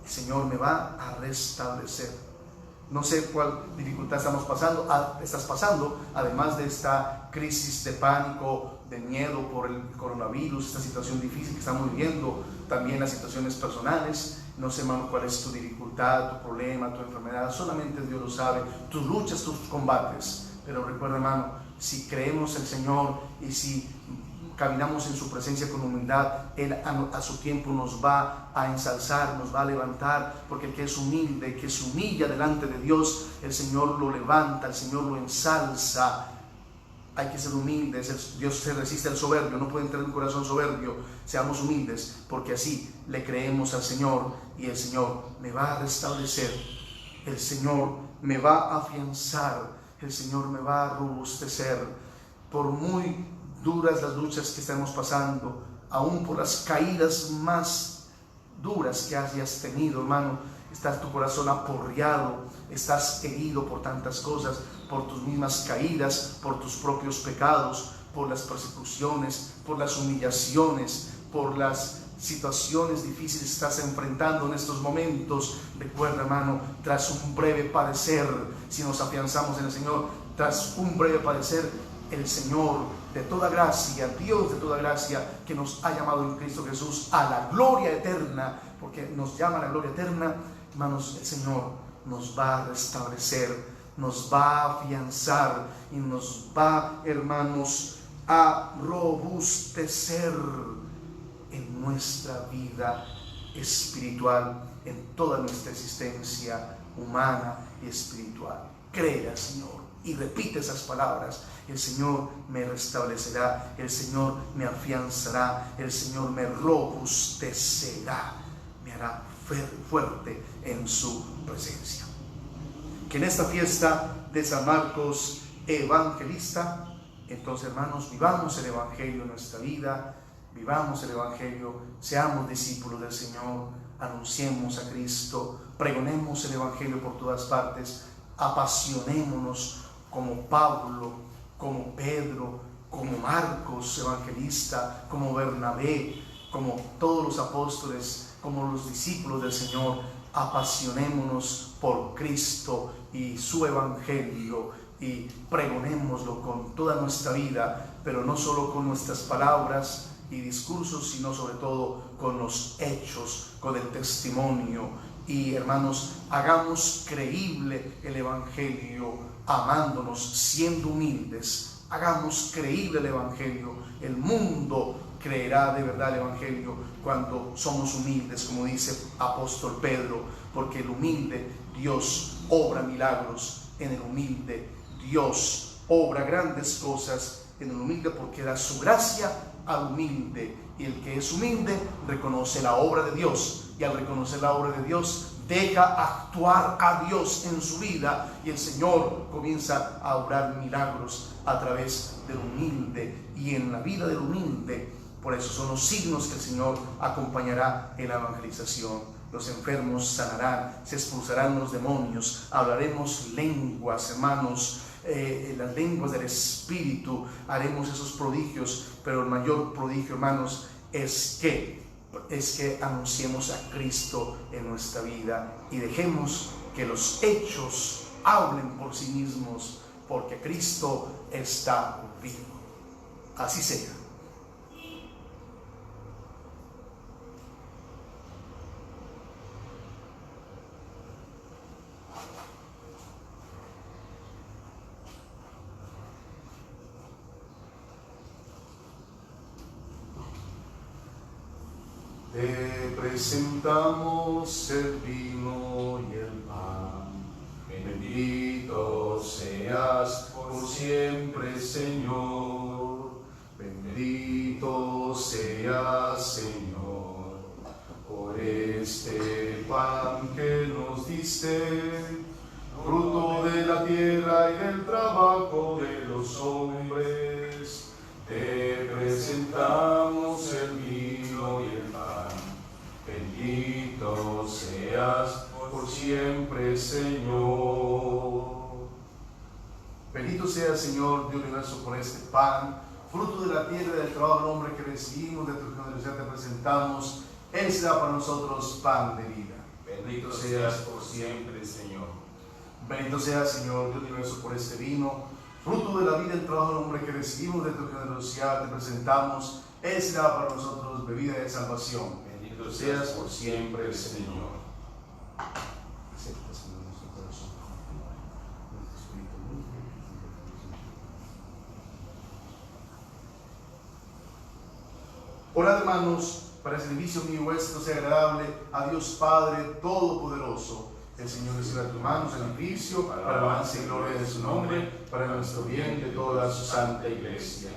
El Señor me va a restablecer. No sé cuál dificultad estás pasando, además de esta crisis de pánico, de miedo por el coronavirus, esta situación difícil que estamos viviendo, también las situaciones personales. No sé, hermano, cuál es tu dificultad, tu problema, tu enfermedad. Solamente Dios lo sabe, tus luchas, tus combates. Pero recuerda, hermano, si creemos en el Señor y si caminamos en su presencia con humildad, Él a su tiempo nos va a ensalzar, nos va a levantar, porque el que es humilde, el que se humilla delante de Dios, el Señor lo levanta, el Señor lo ensalza. Hay que ser humildes. Dios se resiste al soberbio, no pueden tener un corazón soberbio. Seamos humildes, porque así le creemos al Señor y el Señor me va a restablecer, el Señor me va a afianzar, el Señor me va a robustecer. Por muy duras las luchas que estemos pasando, aún por las caídas más duras que hayas tenido, hermano. Estás tu corazón aporreado, estás herido por tantas cosas, por tus mismas caídas, por tus propios pecados, por las persecuciones, por las humillaciones, por las situaciones difíciles que estás enfrentando en estos momentos. Recuerda, hermano, tras un breve padecer, si nos afianzamos en el Señor, tras un breve padecer, el Señor de toda gracia, Dios de toda gracia, que nos ha llamado en Cristo Jesús a la gloria eterna, porque nos llama a la gloria eterna, hermanos, el Señor nos va a restablecer, nos va a afianzar y nos va, hermanos, a robustecer en nuestra vida espiritual, en toda nuestra existencia humana y espiritual. Crea, Señor, y repite esas palabras. El Señor me restablecerá, el Señor me afianzará, el Señor me robustecerá, me hará fuerte en su presencia. Que en esta fiesta de San Marcos Evangelista, entonces, hermanos, vivamos el Evangelio en nuestra vida, vivamos el Evangelio, seamos discípulos del Señor, anunciemos a Cristo, pregonemos el Evangelio por todas partes, apasionémonos como Pablo, como Pedro, como Marcos Evangelista, como Bernabé, como todos los apóstoles, como los discípulos del Señor. Apasionémonos por Cristo y su Evangelio y pregonémoslo con toda nuestra vida, pero no solo con nuestras palabras y discursos, sino sobre todo con los hechos, con el testimonio. Y, hermanos, hagamos creíble el Evangelio amándonos, siendo humildes. Hagamos creíble el Evangelio. El mundo creerá de verdad el Evangelio cuando somos humildes, como dice apóstol Pedro, porque el humilde Dios obra milagros, en el humilde Dios obra grandes cosas, en el humilde, porque da su gracia al humilde, y el que es humilde reconoce la obra de Dios, y al reconocer la obra de Dios deja actuar a Dios en su vida, y el Señor comienza a obrar milagros a través del humilde y en la vida del humilde. Por eso son los signos que el Señor acompañará en la evangelización. Los enfermos sanarán, se expulsarán los demonios, hablaremos lenguas, hermanos, las lenguas del Espíritu, haremos esos prodigios, pero el mayor prodigio, hermanos, es que anunciemos a Cristo en nuestra vida y dejemos que los hechos hablen por sí mismos, porque Cristo está vivo. Así sea. Te presentamos el vino y el pan. Bendito seas por siempre, Señor. Bendito seas, Señor, por este pan que nos diste, fruto de la tierra y del trabajo de los hombres. Te presentamos el vino y el pan. Bendito seas por siempre, Señor. Bendito sea, Señor, Dios universo, por este pan, fruto de la tierra y del trabajo del hombre que recibimos, de tu generosidad te presentamos. Él será para nosotros pan de vida. Bendito seas por siempre, Señor. Bendito sea, Señor, Dios universo, por este vino, fruto de la vida y el trabajo del hombre que recibimos, de tu generosidad te presentamos. Él será para nosotros bebida de salvación. Bendito seas por siempre, Señor. Orad, hermanos, para el servicio mío y vuestro sea agradable a Dios Padre Todopoderoso. El Señor reciba de tus manos el servicio para alabanza y gloria de su nombre, para nuestro bien de toda su santa iglesia.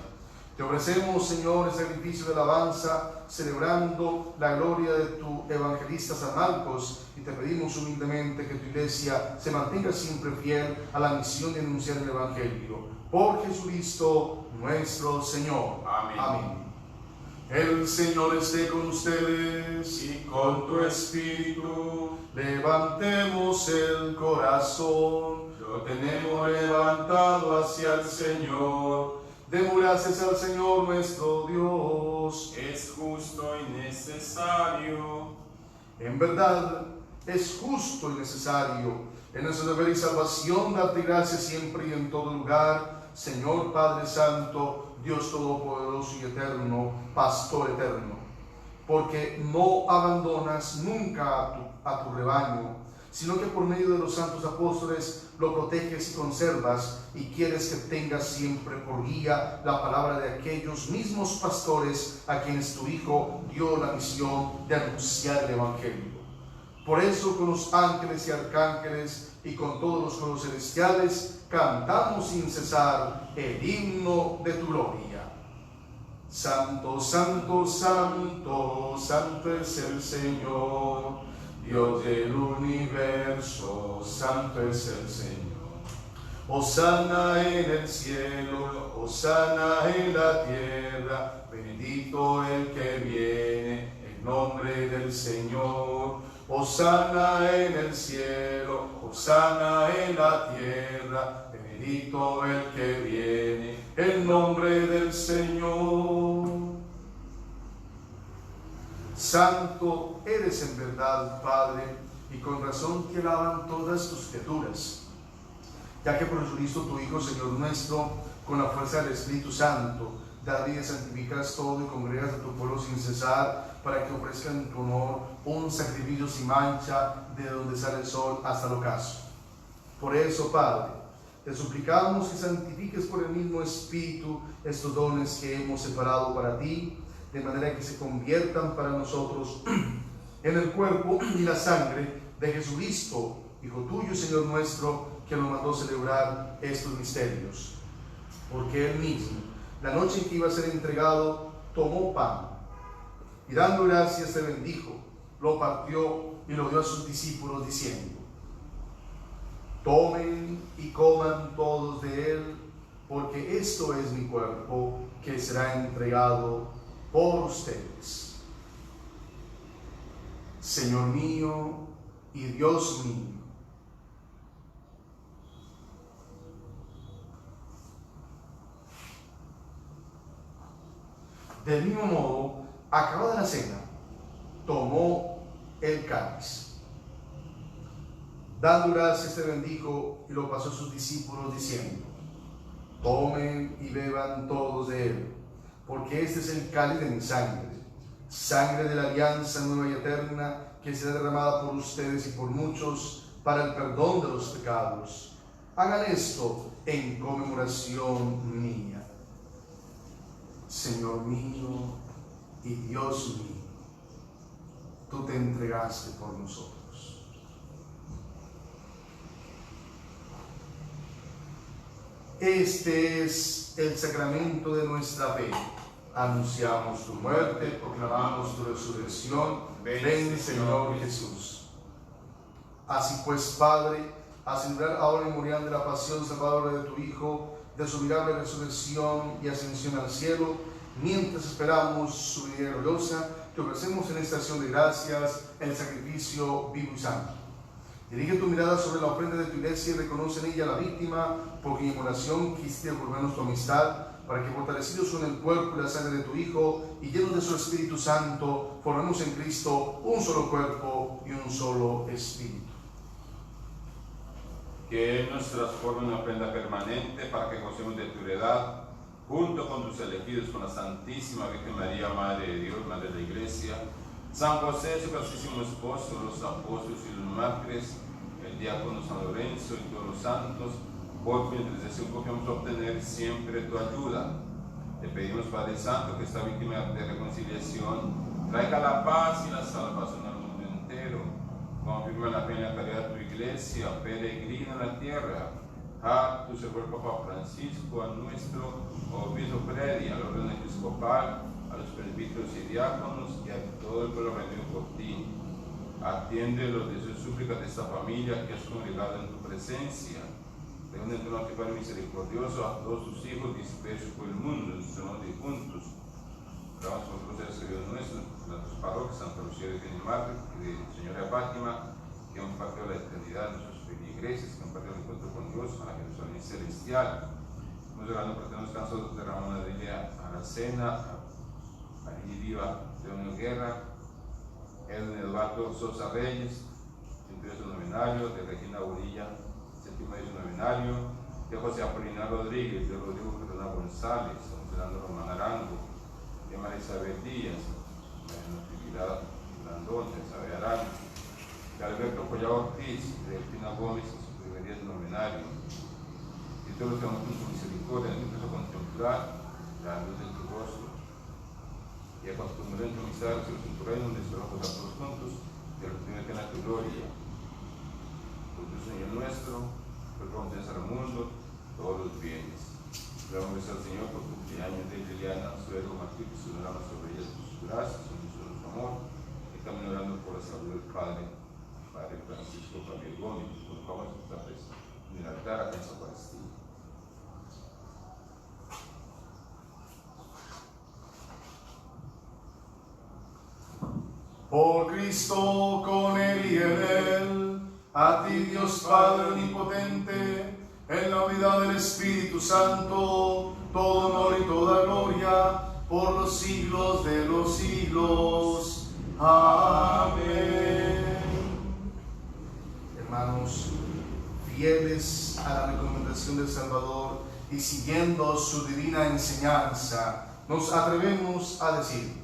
Te ofrecemos, Señor, el sacrificio de alabanza, celebrando la gloria de tu evangelista San Marcos, y te pedimos humildemente que tu iglesia se mantenga siempre fiel a la misión de anunciar el Evangelio. Por Jesucristo nuestro Señor. Amén. Amén. El Señor esté con ustedes. Y con tu espíritu. Levantemos el corazón. Lo tenemos levantado hacia el Señor. Demos gracias al Señor nuestro Dios. Es justo y necesario. En verdad, es justo y necesario. En nuestro deber y salvación, darte gracias siempre y en todo lugar, Señor Padre Santo, Dios Todopoderoso y Eterno, Pastor Eterno, porque no abandonas nunca a tu rebaño, sino que por medio de los santos apóstoles lo proteges y conservas, y quieres que tengas siempre por guía la palabra de aquellos mismos pastores a quienes tu Hijo dio la misión de anunciar el Evangelio. Por eso, con los ángeles y arcángeles y con todos los coros celestiales, cantamos sin cesar el himno de tu gloria. Santo, santo, santo, santo es el Señor, Dios del universo, santo es el Señor. Hosana en el cielo, hosana en la tierra, bendito el que viene en nombre del Señor. Hosana en el cielo, hosana en la tierra, bendito el que viene en nombre del Señor. Santo eres en verdad, Padre, y con razón te alaban todas tus criaturas, ya que por Jesucristo tu Hijo, Señor nuestro, con la fuerza del Espíritu Santo, da vida y santificas todo y congregas a tu pueblo sin cesar, para que ofrezcan en tu honor un sacrificio sin mancha, de donde sale el sol hasta el ocaso. Por eso, Padre, te suplicamos que santifiques por el mismo Espíritu estos dones que hemos separado para ti, de manera que se conviertan para nosotros en el cuerpo y la sangre de Jesucristo, Hijo tuyo y Señor nuestro, que nos mandó celebrar estos misterios. Porque Él mismo, la noche en que iba a ser entregado, tomó pan, y dando gracias te bendijo, lo partió y lo dio a sus discípulos diciendo: tomen y coman todos de él, porque esto es mi cuerpo, que será entregado por ustedes. Señor mío y Dios mío, del mismo modo, acabada la cena, tomó el cáliz. Dando gracias te bendijo y lo pasó a sus discípulos diciendo: tomen y beban todos de él, porque este es el cáliz de mi sangre, sangre de la alianza nueva y eterna, que será derramada por ustedes y por muchos para el perdón de los pecados. Hagan esto en conmemoración mía. Señor mío y Dios mío, tú te entregaste por nosotros. Este es el sacramento de nuestra fe. Anunciamos tu muerte, proclamamos tu resurrección. Ven, Señor Jesús. Así pues, Padre, a celebrar ahora el memorial de la pasión salvadora de tu Hijo, de su mirable resurrección y ascensión al cielo, mientras esperamos su venida gloriosa, te ofrecemos en esta acción de gracias el sacrificio vivo y santo. Dirige tu mirada sobre la ofrenda de tu iglesia y reconoce en ella la víctima, por quien en oración quisiste devolvernos tu amistad, para que fortalecidos con el cuerpo y la sangre de tu Hijo y llenos de su Espíritu Santo, formemos en Cristo un solo cuerpo y un solo Espíritu. Que Él nos transforme en una ofrenda permanente para que gocemos de tu heredad, junto con tus elegidos, con la Santísima Virgen María, Madre de Dios, Madre de la Iglesia, San José, su castísimo esposo, los apóstoles y los mártires, el diácono San Lorenzo y todos los santos, por cuya intercesión confiamos obtener siempre tu ayuda. Te pedimos, Padre Santo, que esta víctima de reconciliación traiga la paz y la salvación al mundo entero. Confirma la fe y la caridad de tu iglesia, peregrina en la tierra. A tu servidor Papa Francisco, a nuestro obispo Freddy, al orden episcopal, a los presbíteros y diáconos y a todo el pueblo reunido por ti. Atiende los deseos y súplicas de esta familia que has congregado en tu presencia. Reúne en tu nombre, Padre misericordioso, a todos tus hijos dispersos por el mundo, sus hermanos difuntos. Oramos por los seres queridos nuestros, nuestros parroquias, Santa Lucía de Genimar y de Señora Fátima, que han partido la eternidad, nuestros feligreses, que han partido el encuentro con Dios, a la Jerusalén celestial. Estamos orando por tener descanso de Ramón Adrilia Aracena, a Viva Leonel Guerra, Edwin Eduardo Sosa Reyes, centro de su novenario, de Regina Borilla, séptimo de su novenario, de José Apolinar Rodríguez, de Rodrigo Corona González, de Fernando Román Arango, de María Isabel Díaz, de Natividad Blandón, de Isabel Arango, de Alberto Collado Ortiz, de Delfina Gómez, en su primer día de novenario, y todos los que vamos con su misericordia, en el caso contemplar la luz de tu rostro, y acostumbré a entromizar sobre tu reino, donde esperamos pasar todos juntos, y al último que en tu gloria. Por tu Señor nuestro, por conceder al mundo todos los bienes. Damos al Señor por cumpleaños de Liliana Suero Martí, que se oramos sobre ella sus gracias, su amor, y también orando por la salud del Padre Francisco Javier Gómez, por favor, en el altar acá en San Sebastián. Por Cristo, con Él y en Él, a ti Dios Padre Omnipotente, en la unidad del Espíritu Santo, todo honor y toda gloria, por los siglos de los siglos. Amén. Hermanos, fieles a la recomendación del Salvador y siguiendo su divina enseñanza, nos atrevemos a decir: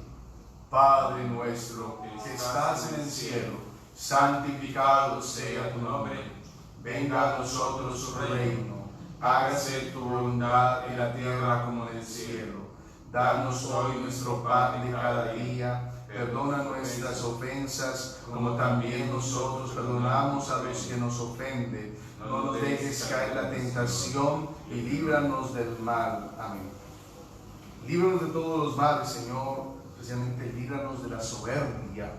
Padre nuestro que estás en el cielo, santificado sea tu nombre. Venga a nosotros tu reino. Hágase tu voluntad en la tierra como en el cielo. Danos hoy nuestro pan de cada día. Perdona nuestras ofensas, como también nosotros perdonamos a los que nos ofenden. No nos dejes caer en la tentación y líbranos del mal. Amén. Líbranos de todos los males, Señor. Especialmente líbranos de la soberbia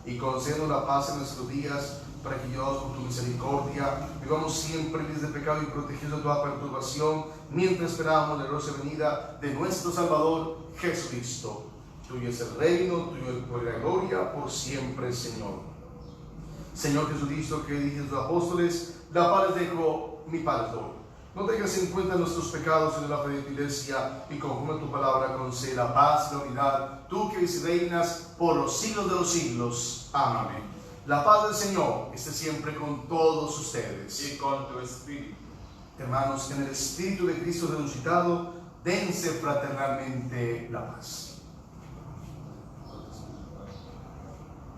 y concédenos la paz en nuestros días, para que Dios, por tu misericordia, vivamos siempre libres de pecado y protegidos de toda perturbación, mientras esperamos la gloriosa venida de nuestro Salvador Jesucristo. Tuyo es el reino, tuyo es el poder y la gloria, por siempre, Señor. Señor Jesucristo, que dijiste a tus apóstoles: la paz les dejo, mi paz les doy. No tengas en cuenta nuestros pecados en la fe de tu iglesia, y conforme a tu palabra concede la paz y la unidad, tú que vives y reinas por los siglos de los siglos. Amén. La paz del Señor esté siempre con todos ustedes. Y con tu espíritu. Hermanos, en el espíritu de Cristo resucitado, dense fraternalmente la paz.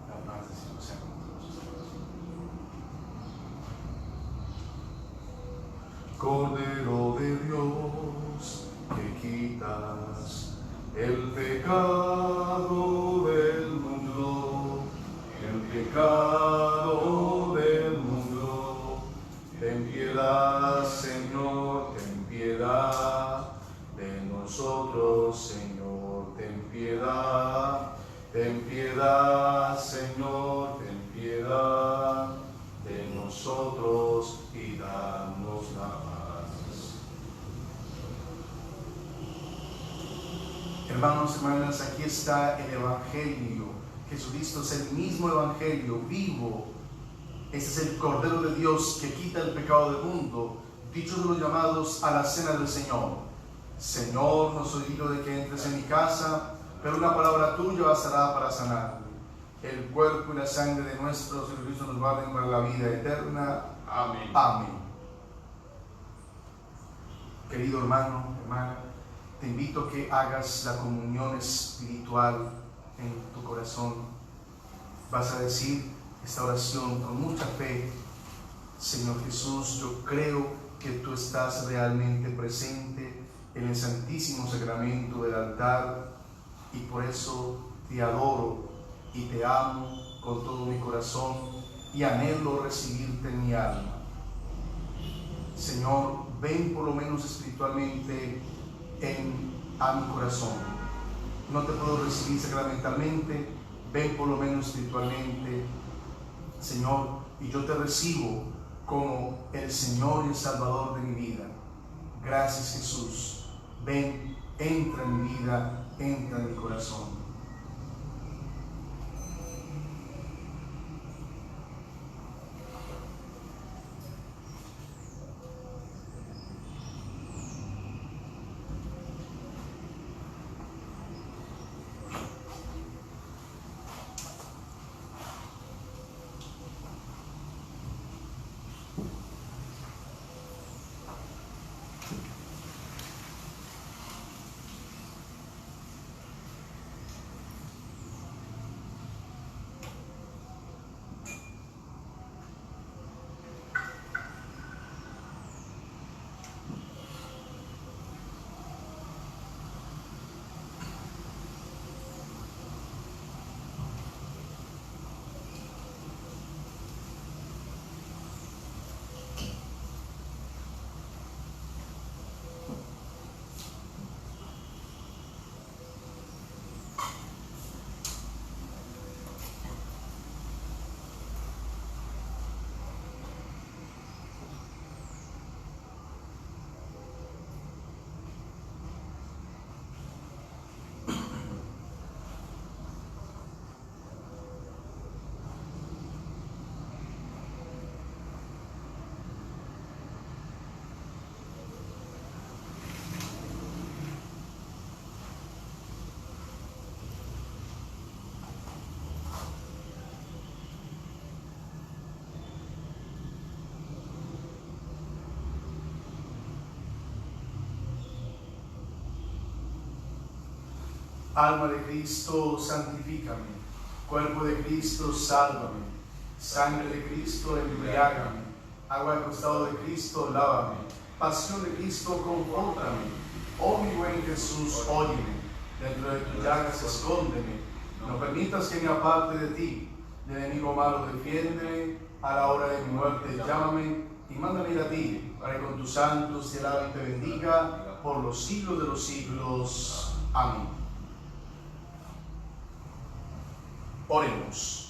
La paz del Señor sea con todos. Cordero de Dios, que quitas el pecado del mundo, el pecado del mundo, ten piedad, Señor, ten piedad de nosotros, Señor, ten piedad, Señor, ten piedad de nosotros y danos la paz. Hermanos, hermanas, aquí está el Evangelio. Jesucristo es el mismo Evangelio vivo. Este es el Cordero de Dios que quita el pecado del mundo. Dichos los llamados a la cena del Señor. Señor, no soy digno de que entres en mi casa, pero una palabra tuya bastará para sanarme. El cuerpo y la sangre de nuestro Jesucristo nos guarden para la vida eterna. Amén. Amén. Querido hermano, hermana, te invito a que hagas la comunión espiritual en tu corazón. Vas a decir esta oración con mucha fe: Señor Jesús, yo creo que tú estás realmente presente en el Santísimo Sacramento del altar, y por eso te adoro y te amo con todo mi corazón y anhelo recibirte en mi alma. Señor, ven por lo menos espiritualmente a mi corazón. No te puedo recibir sacramentalmente, ven por lo menos espiritualmente, Señor, y yo te recibo como el Señor y el Salvador de mi vida. Gracias, Jesús. Ven, entra en mi vida entra en mi corazón. Alma de Cristo, santifícame. Cuerpo de Cristo, sálvame. Sangre de Cristo, embriágame. Agua del costado de Cristo, lávame. Pasión de Cristo, confórtame. Oh mi buen Jesús, óyeme. Dentro de tus llagas, escóndeme. No permitas que me aparte de ti. El enemigo malo, defiéndeme. A la hora de mi muerte, llámame. Y mándame ir a ti, para que con tus santos te alabe y te bendiga por los siglos de los siglos. Amén. Oremos.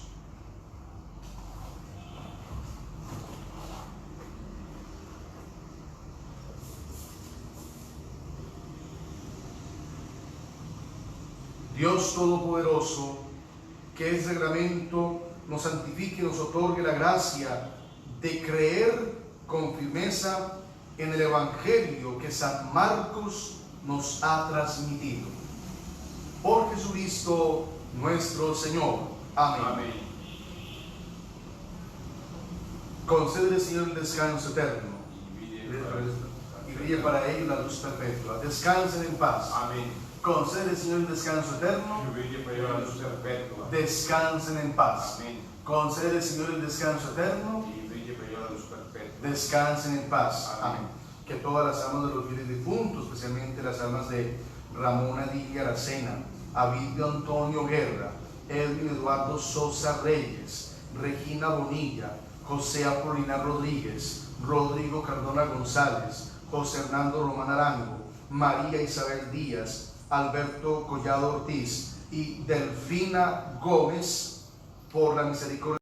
Dios Todopoderoso, que es reglamento, nos santifique y nos otorgue la gracia de creer con firmeza en el Evangelio que San Marcos nos ha transmitido. Por Jesucristo nuestro Señor. Amén. Amén. Concédele, Señor, el descanso eterno y brille para ellos la luz perpetua. Descansen en paz. Amén. Concédele, Señor, el descanso eterno. Y brille para ellos la luz perpetua. Descansen en paz. Amén. Concédele, Señor, el descanso eterno. Y brille para ellos la luz perpetua. Descansen en paz. Amén. Amén. Que todas las almas de los fieles difuntos, especialmente las almas de Ramón Adilla Aracena, Avidio Antonio Guerra, Edwin Eduardo Sosa Reyes, Regina Bonilla, José Apolinar Rodríguez, Rodrigo Cardona González, José Hernando Román Arango, María Isabel Díaz, Alberto Collado Ortiz y Delfina Gómez, por la misericordia